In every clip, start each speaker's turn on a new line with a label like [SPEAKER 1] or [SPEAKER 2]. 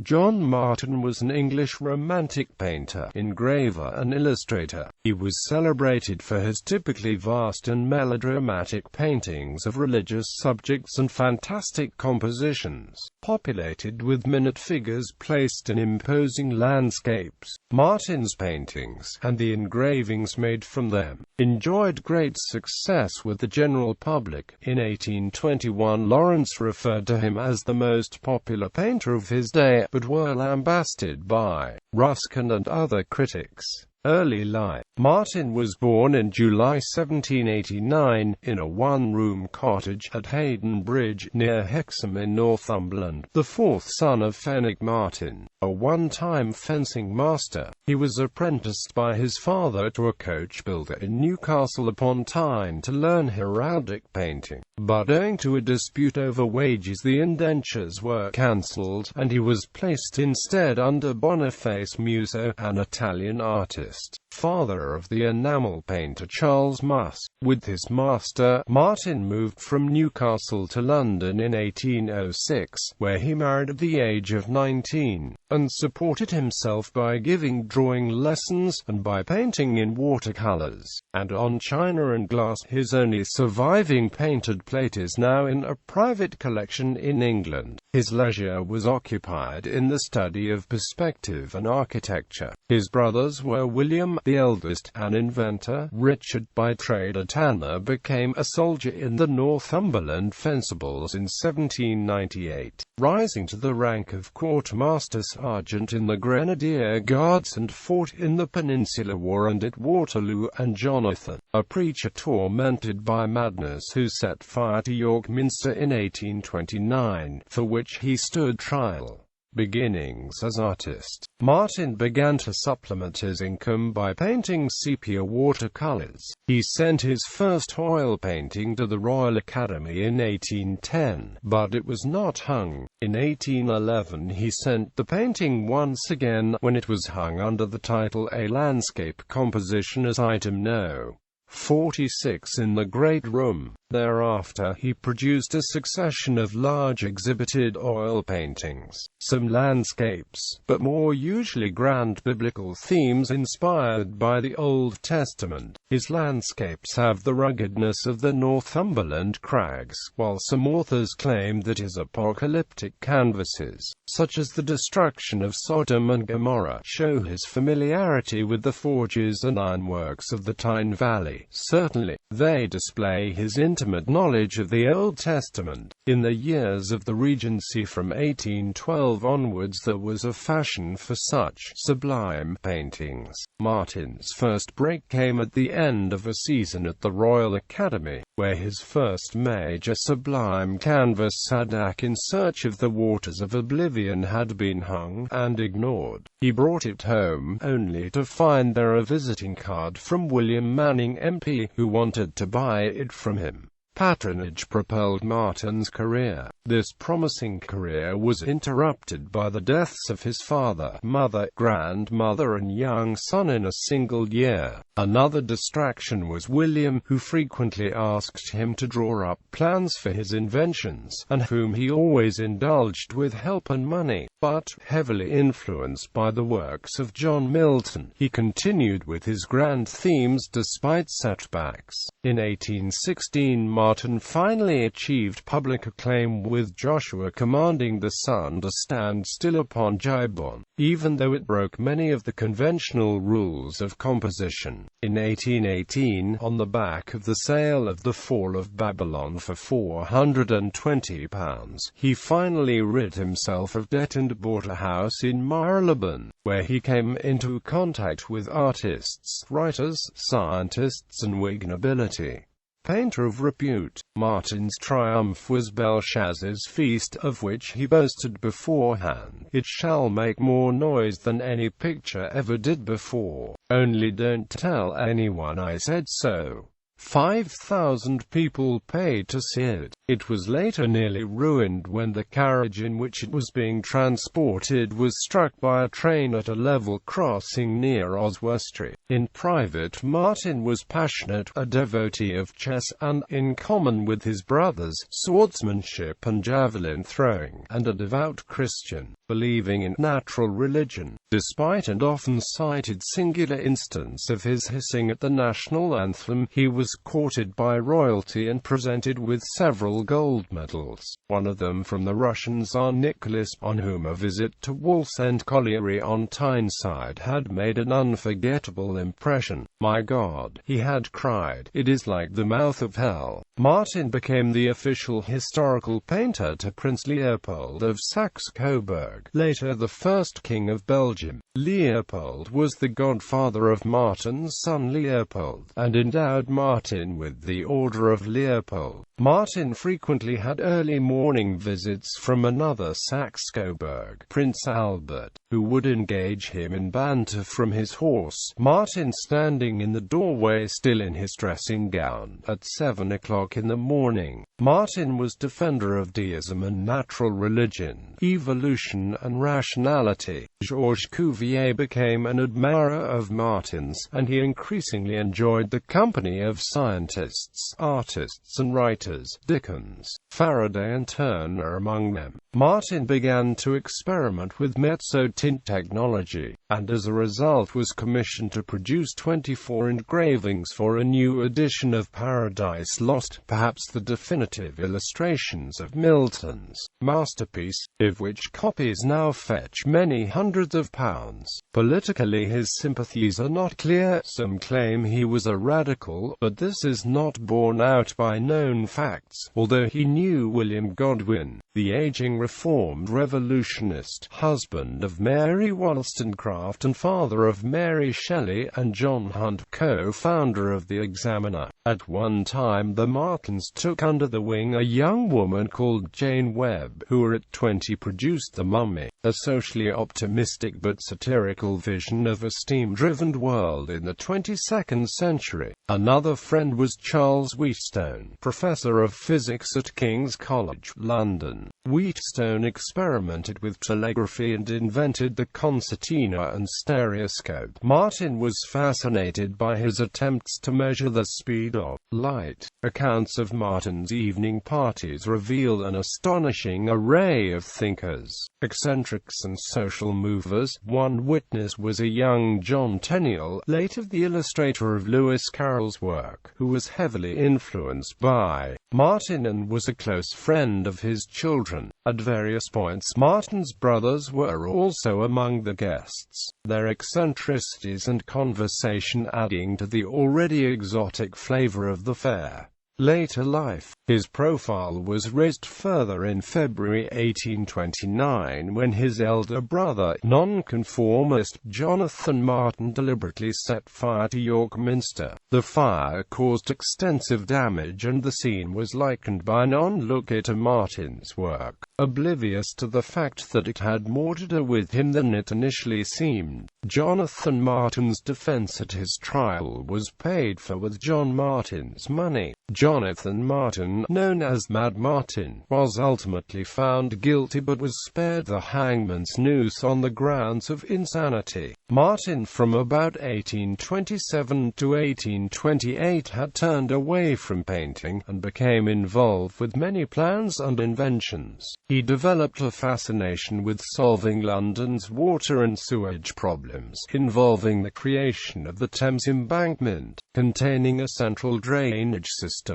[SPEAKER 1] John Martin was an English Romantic painter, engraver and illustrator. He was celebrated for his typically vast and melodramatic paintings of religious subjects and fantastic compositions, populated with minute figures placed in imposing landscapes. Martin's paintings, and the engravings made from them, enjoyed great success with the general public. In 1821 Lawrence referred to him as the most popular painter of his day, but were lambasted by Ruskin and other critics. Early life. Martin was born in July 1789, in a one-room cottage at Hayden Bridge, near Hexham in Northumberland, the fourth son of Fenwick Martin, a one-time fencing master. He was apprenticed by his father to a coach builder in Newcastle upon Tyne to learn heraldic painting, but owing to a dispute over wages the indentures were cancelled, and he was placed instead under Boniface Musso, an Italian artist, father of the enamel painter Charles Muss. With his master, Martin moved from Newcastle to London in 1806, where he married at the age of 19, and supported himself by giving drawing lessons, and by painting in watercolours, and on china and glass. His only surviving painted plate is now in a private collection in England. His leisure was occupied in the study of perspective and architecture. His brothers were William, the eldest, an inventor; Richard, by trade a tanner, became a soldier in the Northumberland Fencibles in 1798, rising to the rank of quartermaster sergeant in the Grenadier Guards, and fought in the Peninsular War and at Waterloo; and Jonathan, a preacher tormented by madness who set fire to York Minster in 1829, for which he stood trial. Beginnings as artist. Martin began to supplement his income by painting sepia watercolors. He sent his first oil painting to the Royal Academy in 1810, but it was not hung. In 1811 he sent the painting once again, when it was hung under the title A Landscape Composition as item No. 46 in the Great Room. Thereafter, he produced a succession of large exhibited oil paintings, some landscapes, but more usually grand biblical themes inspired by the Old Testament. His landscapes have the ruggedness of the Northumberland crags, while some authors claim that his apocalyptic canvases, such as the destruction of Sodom and Gomorrah, show his familiarity with the forges and ironworks of the Tyne Valley. Certainly, they display his intimate knowledge of the Old Testament. In the years of the Regency from 1812 onwards there was a fashion for such sublime paintings. Martin's first break came at the end of a season at the Royal Academy, where his first major sublime canvas, Sadak in Search of the Waters of Oblivion, had been hung and ignored. He brought it home, only to find there a visiting card from William Manning MP, who wanted to buy it from him. Patronage propelled Martin's career. This promising career was interrupted by the deaths of his father, mother, grandmother and young son in a single year. Another distraction was William, who frequently asked him to draw up plans for his inventions, and whom he always indulged with help and money. But, heavily influenced by the works of John Milton, he continued with his grand themes despite setbacks. In 1816 Martin finally achieved public acclaim with Joshua commanding the sun to stand still upon Gibeon, even though it broke many of the conventional rules of composition. In 1818, on the back of the sale of The Fall of Babylon for £420, he finally rid himself of debt and bought a house in Marylebone, where he came into contact with artists, writers, scientists and Whig nobility. Painter of repute, Martin's triumph was Belshazzar's feast, of which he boasted beforehand, "It shall make more noise than any picture ever did before. Only don't tell anyone I said so." 5,000 people paid to see it. It was later nearly ruined when the carriage in which it was being transported was struck by a train at a level crossing near Oswestry. In private, Martin was passionate, a devotee of chess and, in common with his brothers, swordsmanship and javelin throwing, and a devout Christian, believing in natural religion. Despite an often cited singular instance of his hissing at the national anthem, he was courted by royalty and presented with several gold medals, one of them from the Russian Tsar Nicholas, on whom a visit to Wallsend Colliery on Tyneside had made an unforgettable impression. "My God," he had cried, "it is like the mouth of hell." Martin became the official historical painter to Prince Leopold of Saxe-Coburg, later the first king of Belgium. Leopold was the godfather of Martin's son Leopold, and endowed Martin with the Order of Leopold. Martin frequently had early morning visits from another Saxe-Coburg, Prince Albert, who would engage him in banter from his horse, Martin standing in the doorway still in his dressing gown, at 7 o'clock in the morning. Martin was defender of deism and natural religion, evolution and rationality. Georges Cuvier became an admirer of Martin's, and he increasingly enjoyed the company of scientists, artists and writers, Dickens, Faraday and Turner among them. Martin began to experiment with mezzotint technology, and as a result was commissioned to produce 24 engravings for a new edition of Paradise Lost, perhaps the definitive illustrations of Milton's masterpiece, of which copies now fetch many hundreds of pounds. Politically his sympathies are not clear. Some claim he was a radical, but this is not borne out by known facts, although he knew William Godwin, the aging Reformed revolutionist, husband of Mary Wollstonecraft and father of Mary Shelley, and John Hunt, co-founder of the Examiner. At one time the Martins took under the wing a young woman called Jane Webb, who at 20 produced The Mummy, a socially optimistic but satirical vision of a steam-driven world in the 22nd century. Another friend was Charles Wheatstone, professor of physics at King's College, London. Wheatstone experimented with telegraphy and invented the concertina and stereoscope. Martin was fascinated by his attempts to measure the speed of light. Accounts of Martin's evening parties reveal an astonishing array of thinkers, eccentrics and social movers. One witness was a young John Tenniel, later the illustrator of Lewis Carroll's work, who was heavily influenced by Martin and was a close friend of his children. At various points Martin's brothers were also among the guests, their eccentricities and conversation adding to the already exotic flavor of the fair. Later life. His profile was raised further in February 1829 when his elder brother, nonconformist Jonathan Martin, deliberately set fire to York Minster. The fire caused extensive damage and the scene was likened by an onlooker to Martin's work, oblivious to the fact that it had more to do with him than it initially seemed. Jonathan Martin's defense at his trial was paid for with John Martin's money. Jonathan Martin, known as Mad Martin, was ultimately found guilty but was spared the hangman's noose on the grounds of insanity. Martin from about 1827 to 1828 had turned away from painting, and became involved with many plans and inventions. He developed a fascination with solving London's water and sewage problems, involving the creation of the Thames Embankment, containing a central drainage system.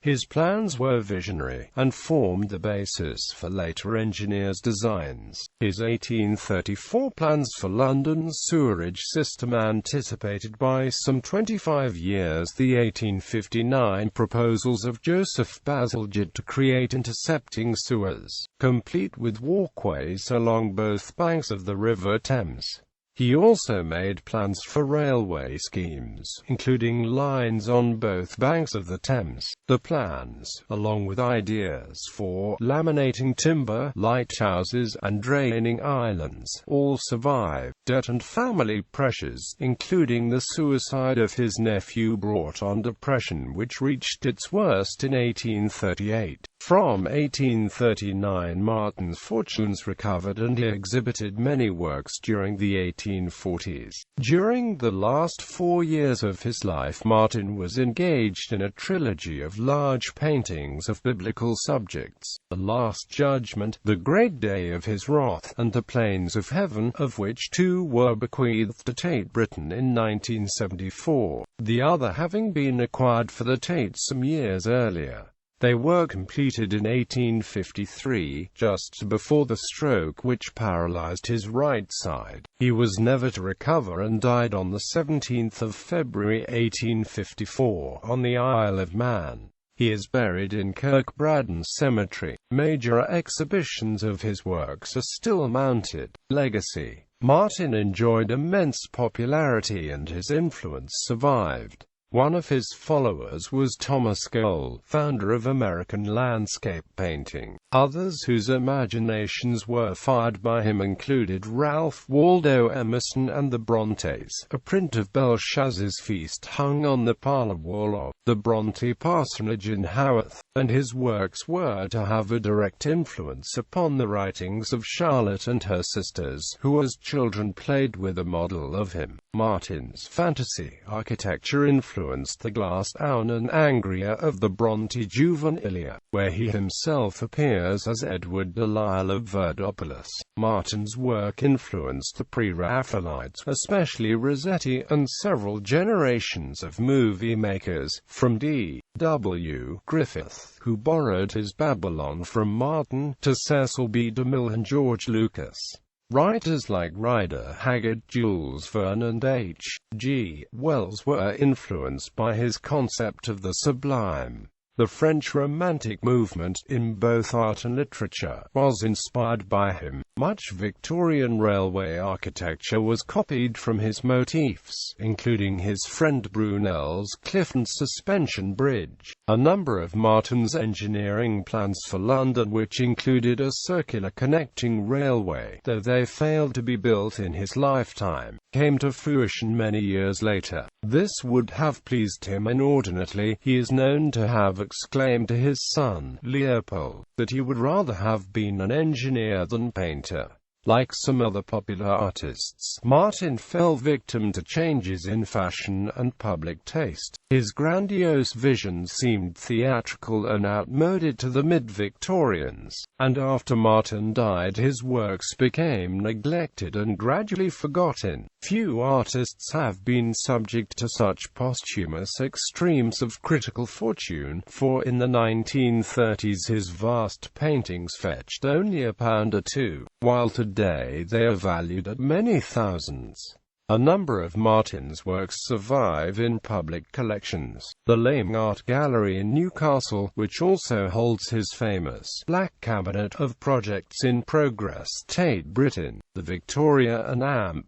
[SPEAKER 1] His plans were visionary, and formed the basis for later engineers' designs. His 1834 plans for London's sewerage system anticipated by some 25 years the 1859 proposals of Joseph Bazalgette to create intercepting sewers, complete with walkways along both banks of the River Thames. He also made plans for railway schemes, including lines on both banks of the Thames. The plans, along with ideas for laminating timber, lighthouses, and draining islands, all survived. Debt and family pressures, including the suicide of his nephew, brought on depression, which reached its worst in 1838. From 1839 Martin's fortunes recovered and he exhibited many works during the 1840s. During the last 4 years of his life, Martin was engaged in a trilogy of large paintings of biblical subjects: The Last Judgment, The Great Day of His Wrath, and The Plains of Heaven, of which 2 were bequeathed to Tate Britain in 1974, the other having been acquired for the Tate some years earlier. They were completed in 1853, just before the stroke which paralyzed his right side. He was never to recover and died on the 17th of February 1854, on the Isle of Man. He is buried in Kirkbraden Cemetery. Major exhibitions of his works are still mounted. Legacy: Martin enjoyed immense popularity and his influence survived. One of his followers was Thomas Cole, founder of American landscape painting. Others whose imaginations were fired by him included Ralph Waldo Emerson and the Brontes. A print of Belshazzar's Feast hung on the parlor wall of the Bronte parsonage in Haworth, and his works were to have a direct influence upon the writings of Charlotte and her sisters, who as children played with a model of him. Martin's fantasy architecture influenced the glass awn and angria of the Bronte Juvenilia, where he himself appears as Edward de Lisle of Verdopolis. Martin's work influenced the Pre-Raphaelites, especially Rossetti, and several generations of movie makers, from D. W. Griffith, who borrowed his Babylon from Martin, to Cecil B. DeMille and George Lucas. Writers like Rider Haggard, Jules Verne and H. G. Wells were influenced by his concept of the sublime. The French Romantic movement, in both art and literature, was inspired by him. Much Victorian railway architecture was copied from his motifs, including his friend Brunel's Clifton Suspension Bridge. A number of Martin's engineering plans for London, which included a circular connecting railway, though they failed to be built in his lifetime, came to fruition many years later. This would have pleased him inordinately. He is known to have exclaimed to his son, Leopold, that he would rather have been an engineer than painter. Like some other popular artists, Martin fell victim to changes in fashion and public taste. His grandiose visions seemed theatrical and outmoded to the mid-Victorians, and after Martin died his works became neglected and gradually forgotten. Few artists have been subject to such posthumous extremes of critical fortune, for in the 1930s his vast paintings fetched only £1 or £2, while today they are valued at many thousands. A number of Martin's works survive in public collections. The Lame Art Gallery in Newcastle, which also holds his famous Black Cabinet of Projects in Progress, Tate Britain, the Victoria and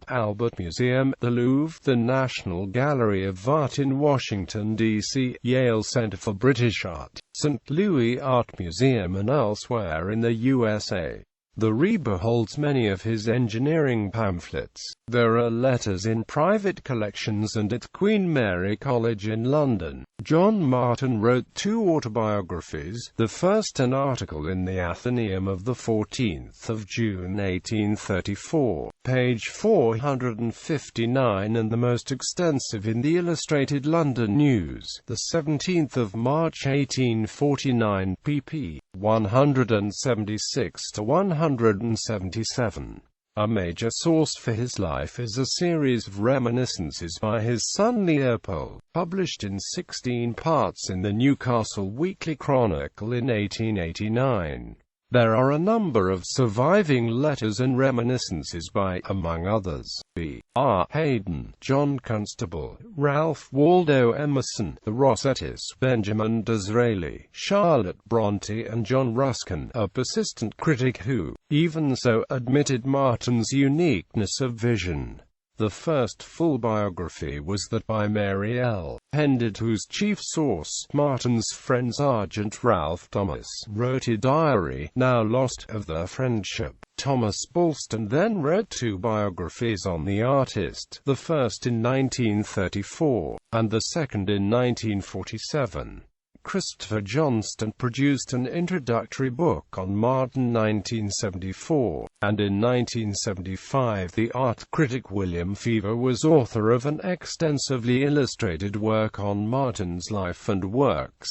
[SPEAKER 1] Albert Museum, the Louvre, the National Gallery of Art in Washington, D.C., Yale Center for British Art, St. Louis Art Museum, and elsewhere in the USA. The Reba holds many of his engineering pamphlets. There are letters in private collections and at Queen Mary College in London. John Martin wrote 2 autobiographies, the first an article in the Athenaeum of the 14th of June 1834, page 459, and the most extensive in the Illustrated London News, the 17th of March 1849, pp. 176 to 177. A major source for his life is a series of reminiscences by his son Leopold, published in 16 parts in the Newcastle Weekly Chronicle in 1889. There are a number of surviving letters and reminiscences by, among others, B. R. Hayden, John Constable, Ralph Waldo Emerson, the Rossettis, Benjamin Disraeli, Charlotte Bronte and John Ruskin, a persistent critic who, even so, admitted Martin's uniqueness of vision. The first full biography was that by Mary L. Hendard, whose chief source, Martin's friend Sergeant Ralph Thomas, wrote a diary, now lost, of their friendship. Thomas Balston then wrote two biographies on the artist, the first in 1934, and the second in 1947. Christopher Johnston produced an introductory book on Martin 1974, and in 1975 the art critic William Fever was author of an extensively illustrated work on Martin's life and works.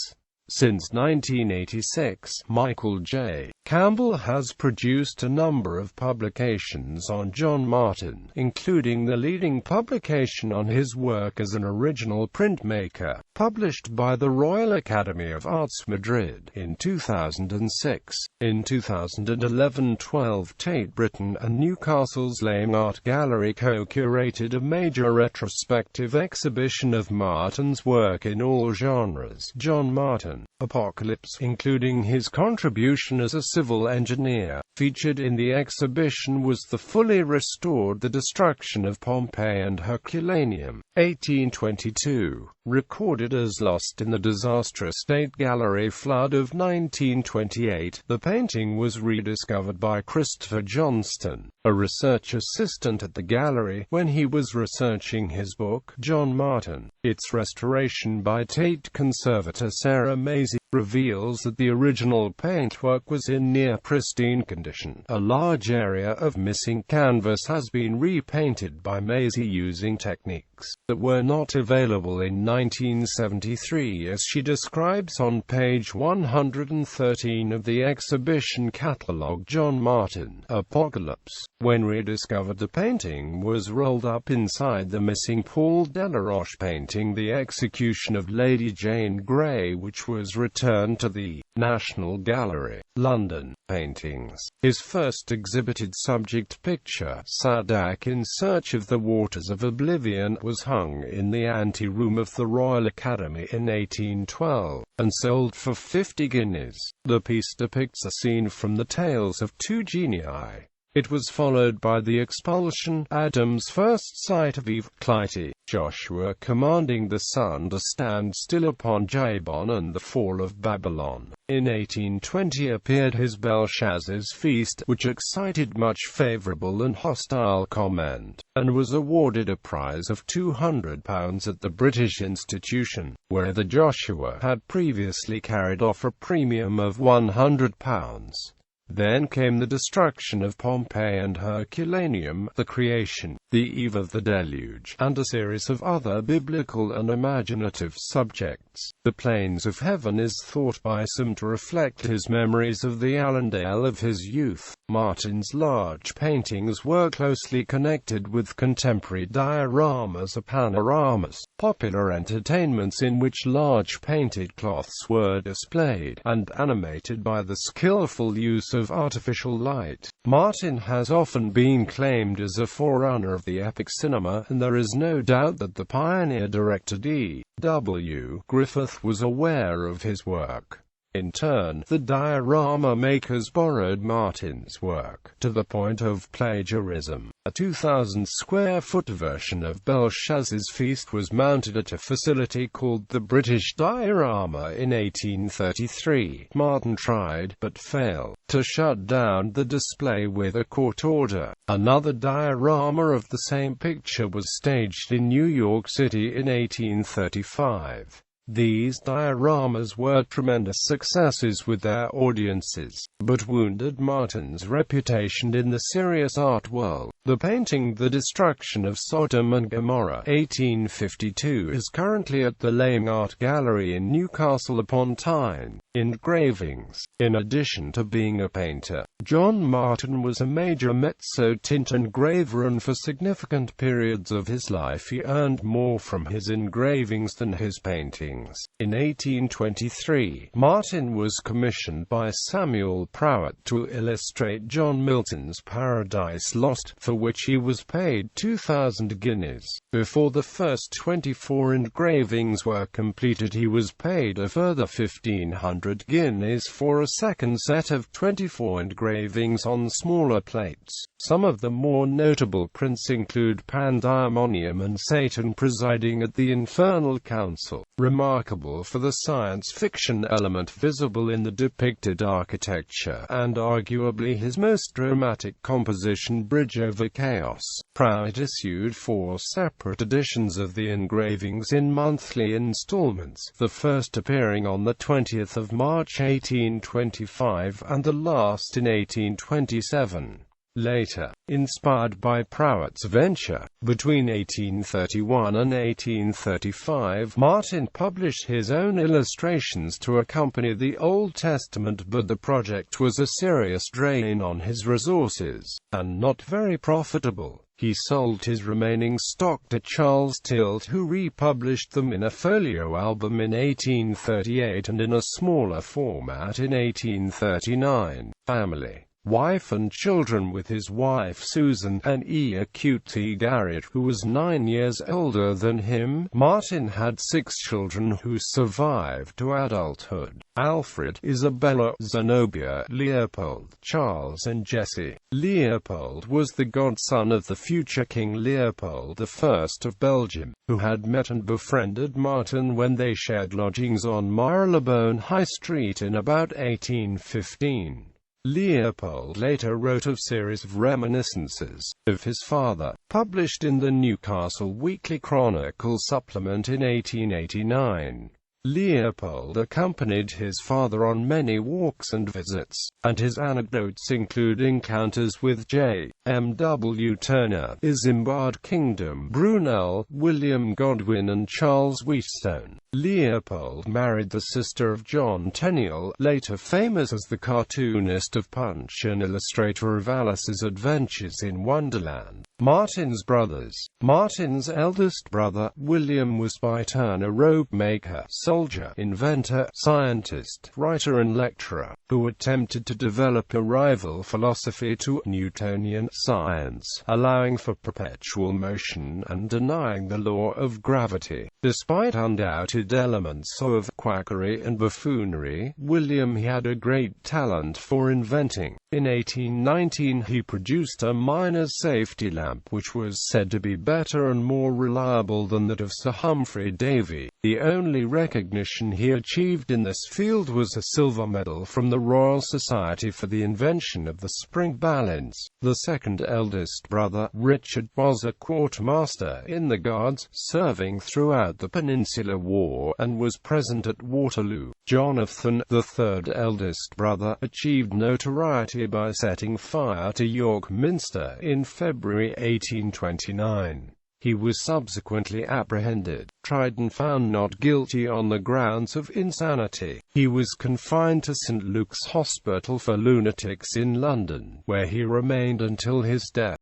[SPEAKER 1] Since 1986, Michael J. Campbell has produced a number of publications on John Martin, including the leading publication on his work as an original printmaker, published by the Royal Academy of Arts Madrid in 2006. In 2011-12, Tate Britain and Newcastle's Lame Art Gallery co-curated a major retrospective exhibition of Martin's work in all genres. John Martin, Apocalypse, including his contribution as a civil engineer. Featured in the exhibition was the fully restored The Destruction of Pompeii and Herculaneum, 1822, recorded as lost in the disastrous State Gallery flood of 1928. The painting was rediscovered by Christopher Johnston, a research assistant at the gallery, when he was researching his book, John Martin. Its restoration by Tate conservator Sarah Mazie reveals that the original paintwork was in near pristine condition. A large area of missing canvas has been repainted by Mazie using techniques that were not available in 1973, as she describes on page 113 of the exhibition catalogue. John Martin, Apocalypse. When rediscovered, the painting was rolled up inside the missing Paul Delaroche painting, The Execution of Lady Jane Grey, which was returned to the National Gallery, London. Paintings. His first exhibited subject picture, Sadak in Search of the Waters of Oblivion, was hung in the ante-room of the Royal Academy in 1812, and sold for 50 guineas. The piece depicts a scene from the Tales of Two Genii. It was followed by the expulsion, Adam's first sight of Eve, Clytie, Joshua commanding the sun to stand still upon Jabon, and the fall of Babylon. In 1820 appeared his Belshazzar's Feast, which excited much favourable and hostile comment, and was awarded a prize of £200 at the British Institution, where the Joshua had previously carried off a premium of £100. Then came The Destruction of Pompeii and Herculaneum, The Creation, The Eve of the Deluge, and a series of other biblical and imaginative subjects. The Plains of Heaven is thought by some to reflect his memories of the Allendale of his youth. Martin's large paintings were closely connected with contemporary dioramas or panoramas, popular entertainments in which large painted cloths were displayed, and animated by the skillful use of artificial light. Martin has often been claimed as a forerunner of the epic cinema, and there is no doubt that the pioneer director D.W. Griffith was aware of his work. In turn, the diorama makers borrowed Martin's work, to the point of plagiarism. A 2,000-square-foot version of Belshazzar's Feast was mounted at a facility called the British Diorama in 1833. Martin tried, but failed, to shut down the display with a court order. Another diorama of the same picture was staged in New York City in 1835. These dioramas were tremendous successes with their audiences, but wounded Martin's reputation in the serious art world. The painting The Destruction of Sodom and Gomorrah, 1852, is currently at the Lame Art Gallery in Newcastle upon Tyne. Engravings. In addition to being a painter, John Martin was a major mezzo-tint engraver, and for significant periods of his life he earned more from his engravings than his paintings. In 1823, Martin was commissioned by Samuel Prowett to illustrate John Milton's Paradise Lost for for which he was paid 2,000 guineas. Before the first 24 engravings were completed, he was paid a further 1,500 guineas for a second set of 24 engravings on smaller plates. Some of the more notable prints include Pandemonium and Satan presiding at the Infernal Council, remarkable for the science fiction element visible in the depicted architecture, and arguably his most dramatic composition, Bridge Over Chaos. Prout issued 4 separate editions of the engravings in monthly installments, the first appearing on the 20th of March 1825 and the last in 1827. Later, inspired by Prout's venture, between 1831 and 1835, Martin published his own illustrations to accompany the Old Testament, but the project was a serious drain on his resources, and not very profitable. He sold his remaining stock to Charles Tilt, who republished them in a folio album in 1838 and in a smaller format in 1839. Family, wife and children. With his wife Susan, an acute Garrett, who was 9 years older than him, Martin had 6 children who survived to adulthood: Alfred, Isabella, Zenobia, Leopold, Charles and Jessie. Leopold was the godson of the future King Leopold I of Belgium, who had met and befriended Martin when they shared lodgings on Marylebone High Street in about 1815. Leopold later wrote a series of reminiscences of his father, published in the Newcastle Weekly Chronicle supplement in 1889. Leopold accompanied his father on many walks and visits, and his anecdotes include encounters with J. M. W. Turner, Isambard Kingdom, Brunel, William Godwin and Charles Wheatstone. Leopold married the sister of John Tenniel, later famous as the cartoonist of Punch and illustrator of Alice's Adventures in Wonderland. Martin's brothers. Martin's eldest brother, William, was by turn a robe maker, soldier, inventor, scientist, writer and lecturer, who attempted to develop a rival philosophy to Newtonian science, allowing for perpetual motion and denying the law of gravity. Despite undoubted elements of quackery and buffoonery, William had a great talent for inventing. In 1819 he produced a miner's safety lamp which was said to be better and more reliable than that of Sir Humphrey Davy. The only recognition he achieved in this field was a silver medal from the Royal Society for the invention of the spring balance. The second eldest brother, Richard, was a quartermaster in the Guards, serving throughout the Peninsular War, and was present at Waterloo. Jonathan, the third eldest brother, achieved notoriety by setting fire to York Minster in February 1829. He was subsequently apprehended, tried and found not guilty on the grounds of insanity. He was confined to St. Luke's Hospital for Lunatics in London, where he remained until his death.